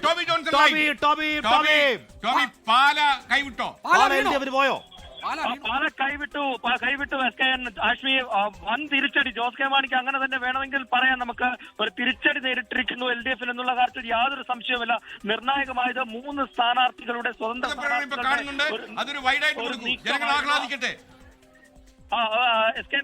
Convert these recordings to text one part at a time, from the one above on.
Toby Johnson Toby പാല കൈവിട്ടോ? പോയോ? പാല കൈവിട്ടു. ആഷ്മി വൻ തിരിച്ചടി. ജോസ് കെ മാണിക്ക് അങ്ങനെ തന്നെ വേണമെങ്കിൽ പറയാം. നമുക്ക് ഒരു തിരിച്ചടി നേരിട്ടിരിക്കുന്നു LDF എന്നുള്ള കാര്യത്തിൽ യാതൊരു സംശയവുമില്ല. നിർണായകമായത് 3 സ്ഥാനാർത്ഥികളുടെ സ്വതന്ത്ര അതൊരു വൈഡായിട്ട് കൊടുക്കും, ജനങ്ങൾ ആഹ്ലാദിക്കട്ടെ.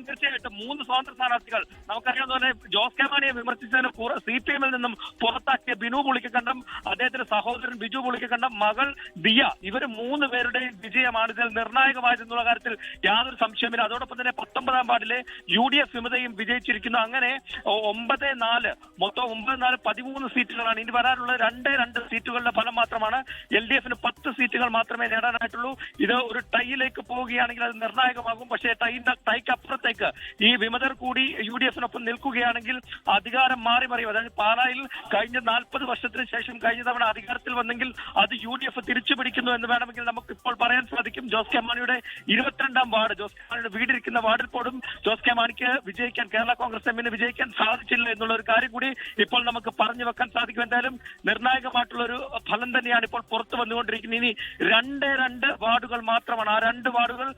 തീർച്ചയായിട്ടും 3 സ്വതന്ത്ര സ്ഥാനാർത്ഥികൾ. നമുക്കറിയാവുന്ന പോലെ ജോസ് കെ മാണിയെ വിമർശിച്ചതിന് CPM നിന്നും പുറത്താക്കിയ ബിനു പുളിക്കക്കണ്ടം, അദ്ദേഹത്തിന്റെ സഹോദരൻ ബിജു പുളിക്കക്കണ്ടം, മകൾ ദിയ, ഇവര് 3 പേരുടെയും വിജയമാണ് ഇതിൽ നിർണായകമായതെന്നുള്ള കാര്യത്തിൽ യാതൊരു സംശയമില്ല. അതോടൊപ്പം തന്നെ 19ാം വാർഡിലെ UDF വിമതയും വിജയിച്ചിരിക്കുന്നു. അങ്ങനെ 9-4 മൊത്തം 9-4 13 സീറ്റുകളാണ്. ഇനി വരാനുള്ള 2 സീറ്റുകളുടെ ഫലം മാത്രമാണ്. LDF 10 സീറ്റുകൾ മാത്രമേ നേടാനായിട്ടുള്ളൂ. ഇത് ഒരു ടൈയിലേക്ക് പോവുകയാണെങ്കിൽ അത് നിർണായകമാകും. പക്ഷേ ടൈക്കപ്പുറത്തേക്ക് ഈ വിമതർ കൂടി UDF നിൽക്കുകയാണെങ്കിൽ അധികാരം മാറി മറിയും. അതായത് പാലായിൽ കഴിഞ്ഞ 40 വർഷത്തിന് ശേഷം കഴിഞ്ഞ തവണ അധികാരത്തിൽ വന്നെങ്കിൽ അത് UDF തിരിച്ചു പിടിക്കുന്നു എന്ന് വേണമെങ്കിൽ നമുക്ക് ഇപ്പോൾ പറയാൻ സാധിക്കും. ജോസ് കെ മാണിയുടെ 22ാം വാർഡ്, ജോസ് കെ മാണിയുടെ വീടിരിക്കുന്ന വാർഡിൽ പോലും ജോസ് കെ മാണിക്ക് വിജയിക്കാൻ, കേരള കോൺഗ്രസ് എമ്മിന് വിജയിക്കാൻ സാധിച്ചില്ല എന്നുള്ള ഒരു കാര്യം കൂടി ഇപ്പോൾ നമുക്ക് പറഞ്ഞു വെക്കാൻ സാധിക്കും. എന്തായാലും നിർണായകമായിട്ടുള്ള ഒരു ഫലം തന്നെയാണ് ഇപ്പോൾ പുറത്തു വന്നുകൊണ്ടിരിക്കുന്നത്. ഇനി 2 വാർഡുകൾ മാത്രമാണ്. ആ 2 വാർഡുകൾ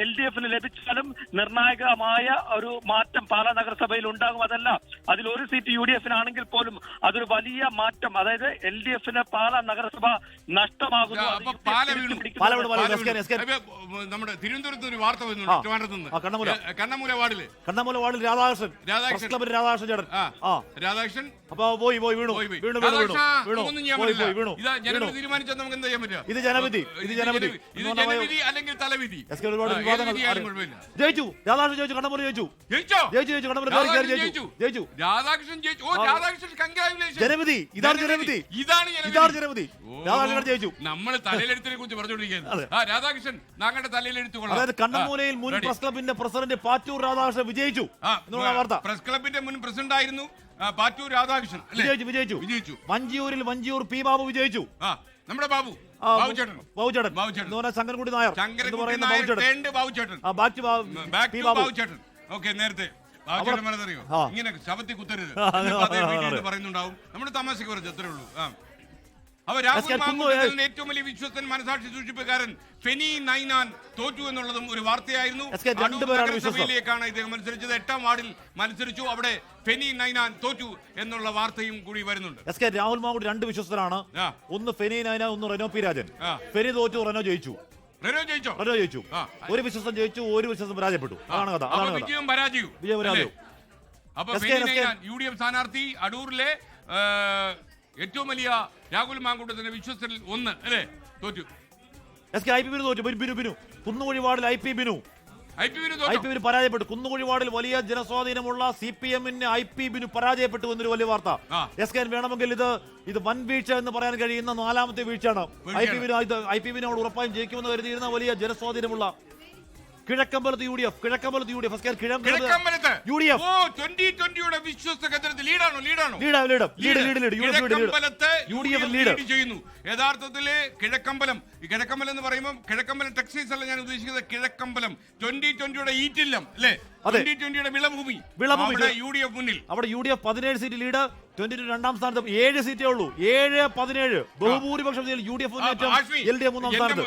LDF ലഭിച്ചാലും നിർണായകമായ ഒരു മാറ്റം പാലാ നഗരസഭയിൽ ഉണ്ടാകും. അതല്ല, അതിൽ 1 സീറ്റ് UDF ആണെങ്കിൽ പോലും അതൊരു വലിയ മാറ്റം. അതായത് LDF പാലാ നഗരസഭ നഷ്ടമാകുന്നു. നമ്മുടെ തിരുവനന്തപുരത്ത് ഒരു വാർത്ത വരുന്നുണ്ട്. കണ്ണമൂല വാർഡില് രാധാകൃഷ്ണൻ പോയി വീണു. ജനങ്ങൾ തീരുമാനിച്ചാൽ നമുക്ക് എന്താ ചെയ്യാൻ പറ്റുക? ഇത് ജനവിധി അല്ലെങ്കിൽ തലവിധി. ജയിച്ചു രാധാകൃഷ്ണൻ, ജയിച്ചു കണ്ണമൂല, ജയിച്ചു രാധാകൃഷ്ണൻ ജയിച്ചു. ജനവിധി, ഇതാണ് ജനവിധി. രാധാകൃഷ്ണൻ ജയിച്ചു. നമ്മൾ തലയിലെഴുത്തിനെ കുറിച്ച് പറഞ്ഞുകൊണ്ടിരിക്കുകയാണ്. രാധാകൃഷ്ണൻ താങ്കളുടെ തലയിലെഴുത്തുകൊള്ളാം. അതായത് കണ്ണമൂലയിൽ മുൻ പ്രസ് ക്ലബിന്റെ പ്രസിഡന്റ് പാറ്റൂർ രാധാകൃഷ്ണൻ വിജയിച്ചു എന്നുള്ള വാർത്ത. പ്രസ് ക്ലബിന്റെ മുൻ പ്രസിഡന്റ് ആയിരുന്നു പാറ്റൂർ രാധാകൃഷ്ണൻ. വിജയിച്ചു. വഞ്ചിയൂർ പി ബാബു വിജയിച്ചു. നമ്മുടെ ബാബുചേട്ടൻ ശങ്കരൻകുട്ടി നായർ ബാബുചേട്ടൻ. ഓക്കെ, നേരത്തെ ബാബുചേട്ടൻ പറഞ്ഞറിയോ ഇങ്ങനെ ശവത്തി കുത്തരുത് പറയുന്നുണ്ടാവും. നമ്മുടെ തമാശക്ക് പറഞ്ഞു, അത്രേ ഉള്ളൂ. അപ്പൊ രാഹുൽ മാങ്കൂട്ടത്തിന്റെ ഏറ്റവും വലിയ വിശ്വസ്തൻ, മനസാക്ഷി സൂക്ഷിപ്പുകാരൻ ഫെനി നൈനാൻ തോറ്റു എന്നുള്ളതും ഒരു വാർത്തയായിരുന്നു. നഗരസഭയിലേക്കാണ് ഇദ്ദേഹം മത്സരിച്ചത്. 8ാം വാർഡിൽ മത്സരിച്ചു. അവിടെ ഫെനി നൈനാൻ തോറ്റു എന്നുള്ള വാർത്തയും കൂടി വരുന്നുണ്ട്. രാഹുൽ മാങ്കൂട്ട് 2 വിശ്വസ്തരാണ്. ഒന്ന് ഫെനി നൈനാൻ, ഒന്ന് റെനോ പി രാജൻ. ഫെനി തോറ്റു, റെനോ ജയിച്ചു. ഒരു വിശ്വസം ജയിച്ചു, ഒരു വിശ്വസം പരാജയപ്പെട്ടു. വിജയം പരാജയവും. അപ്പൊ UDF സ്ഥാനാർത്ഥി അടൂരിലെ ഏറ്റവും വലിയ രാഹുൽ മാങ്കൂട്ടത്തിന്റെ വിശ്വസ്തരിൽ ഒന്ന് അല്ലേ തോറ്റു. ബിനു കുന്നുകുഴി വാർഡിൽ IP ബിനു പരാജയപ്പെട്ടു. കുന്നുകുഴി വാർഡിൽ വലിയ ജനസ്വാധീനമുള്ള CPM IP ബിനു പരാജയപ്പെട്ടു എന്നൊരു വലിയ വാർത്ത. വേണമെങ്കിൽ ഇത് വൻ വീഴ്ച എന്ന് പറയാൻ കഴിയുന്ന 4ാമത്തെ വീഴ്ചയാണ്. IP ബിനോട് ഉറപ്പായും ജയിക്കുമെന്ന് കരുതിയിരുന്ന വലിയ ജനസ്വാധീനമുള്ള കിഴക്കമ്പലത്ത് UDF യഥാർത്ഥത്തില് കിഴക്കമ്പലം എന്ന് പറയുമ്പോൾ കിഴക്കമ്പലം ടെക്സ്റ്റൈൽസ് അല്ല ഞാൻ ഉദ്ദേശിക്കുന്നത്. കിഴക്കമ്പലം 2020 ഈറ്റില്ലം അല്ലെ, 2020 വിളഭൂമി. UDF മുന്നിൽ. അവിടെ UDF 17 സീറ്റ് ലീഡ്. 22ാം സ്ഥാനത്ത് 7 സീറ്റേ ഉള്ളൂ. 7-17 ബഹുഭൂരിപക്ഷം UDF LDF 3ാം സ്ഥാനത്ത്.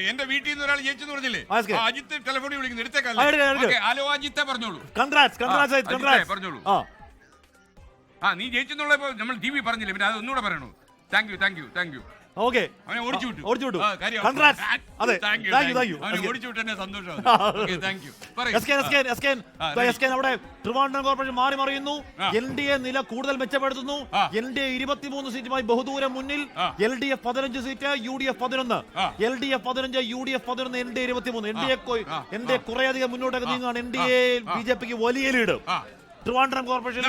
എന്റെ വീട്ടിൽ നിന്ന് ഒരാൾ ജയിച്ചെന്ന് പറഞ്ഞില്ലേ, അജിത്ത് ടെലിഫോണിൽ വിളിക്കുന്നു. എടുത്തേക്കാലോ, അജിത്തെ പറഞ്ഞോളൂ. പറഞ്ഞോളൂ. നീ ജയിച്ചെന്നുള്ള നമ്മൾ TV പറഞ്ഞില്ലേ, പിന്നെ അത് ഒന്നുകൂടെ പറയണോ? Thank you. ഓക്കെ, അവനെ ഓടിച്ചു വിട്ടു. അവിടെ ട്രിവാൻഡ്രം കോർപ്പറേഷൻ മാറി മറിയുന്നു. LDA നില കൂടുതൽ മെച്ചപ്പെടുത്തുന്നു. LDA 23 സീറ്റുമായി ബഹുദൂരം മുന്നിൽ. LDF 15 seat, UDF 11. LDF 15, UDF 11, NDA 23. NDA കുറേയധികം മുന്നോട്ടേക്ക് നീങ്ങുകയാണ്. NDA BJPക്ക് വലിയ ലീഡ്. ട്രിവാൻഡ്രം കോർപ്പറേഷൻ.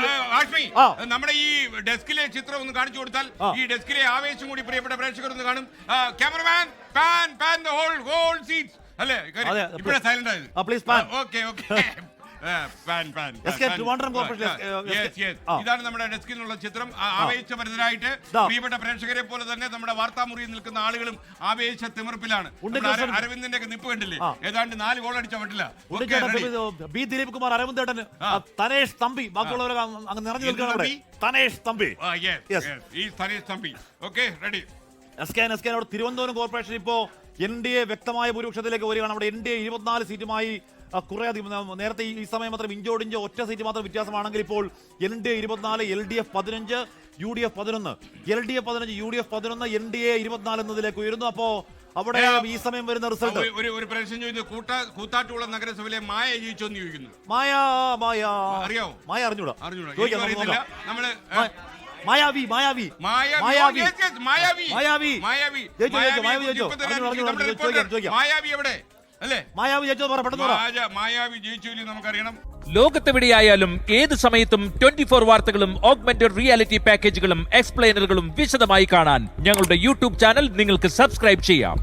നമ്മുടെ ഈ ഡെസ്കിലെ ചിത്രം ഒന്ന് കാണിച്ചു കൊടുത്താൽ ഈ ഡെസ്കിലെ ആവേശം കൂടി പ്രിയപ്പെട്ട പ്രേക്ഷകർ ഒന്ന് കാണും. Cameraman pan the whole seats അല്ലേ? ഇപ്പോഴേ സൈലന്റ് ആയത്. Please pan. Okay Trivandrum corporation ഇതാണ് നമ്മുടെ ഡെസ്കിൽ നിന്നുള്ള ചിത്രം. ആവേശഭരിതരായിട്ട് പ്രിയപ്പെട്ട പ്രേക്ഷകരെ പോലെ തന്നെ നമ്മുടെ വാർത്താമുറിയിൽ നിൽക്കുന്ന ആളുകളും ആവേശ തിമിർപ്പിലാണ്. അരവിന്ദിന്റെ ഒക്കെ നിപ്പ് കണ്ടില്ലേ? ഏതാണ്ട് 4 ഗോൾ അടിച്ച പറ്റില്ല. ബി ദിലീപ് കുമാർ, അരവിന്ദേട്ടൻ, തനേഷ് തമ്പി, ബാക്കിയുള്ളവരൊക്കെ അങ്ങ് നിറഞ്ഞു നിൽക്കുകയാണ്. തനേഷ് തമ്പി. അവിടെ തിരുവനന്തപുരം കോർപ്പറേഷൻ ഇപ്പോ NDA വ്യക്തമായ ഭൂരിപക്ഷത്തിലേക്ക് വരികയാണ്. അവിടെ NDA 24 സീറ്റുമായി കുറേയധികം, നേരത്തെ ഈ സമയം മാത്രം ഇഞ്ചോടിഞ്ചോ ഒറ്റ സീറ്റ് മാത്രം വ്യത്യാസമാണെങ്കിൽ ഇപ്പോൾ NDA 24, LDF 15, UDF 11, LDF 15, UDF 11, NDA 24 എന്നതിലേക്ക് ഉയരുന്നു. അപ്പോ അവിടെ ഈ സമയം വരുന്ന റിസൾട്ട് ഒരു പ്രശ്നം ചോദിച്ചു. കൂത്താട്ടുകുളം നഗരസഭയിലെ മായ ജയിച്ചോന്ന് ചോദിക്കുന്നു. മായ അറിയാവോ? മായ അറിഞ്ഞൂടാ. നമ്മള് മായാവി മായാവി മായാവി എവിടെ അല്ലേ? മായാവി മായാവി ജയിച്ചു നമുക്കറിയണം. ലോകത്തെവിടെയായാലും ഏത് സമയത്തും 24 വാർത്തകളും ഓഗ്മെന്റഡ് റിയാലിറ്റി പാക്കേജുകളും എക്സ്പ്ലെയിനറുകളും വിശദമായി കാണാൻ ഞങ്ങളുടെ യൂട്യൂബ് ചാനൽ നിങ്ങൾക്ക് സബ്സ്ക്രൈബ് ചെയ്യാം.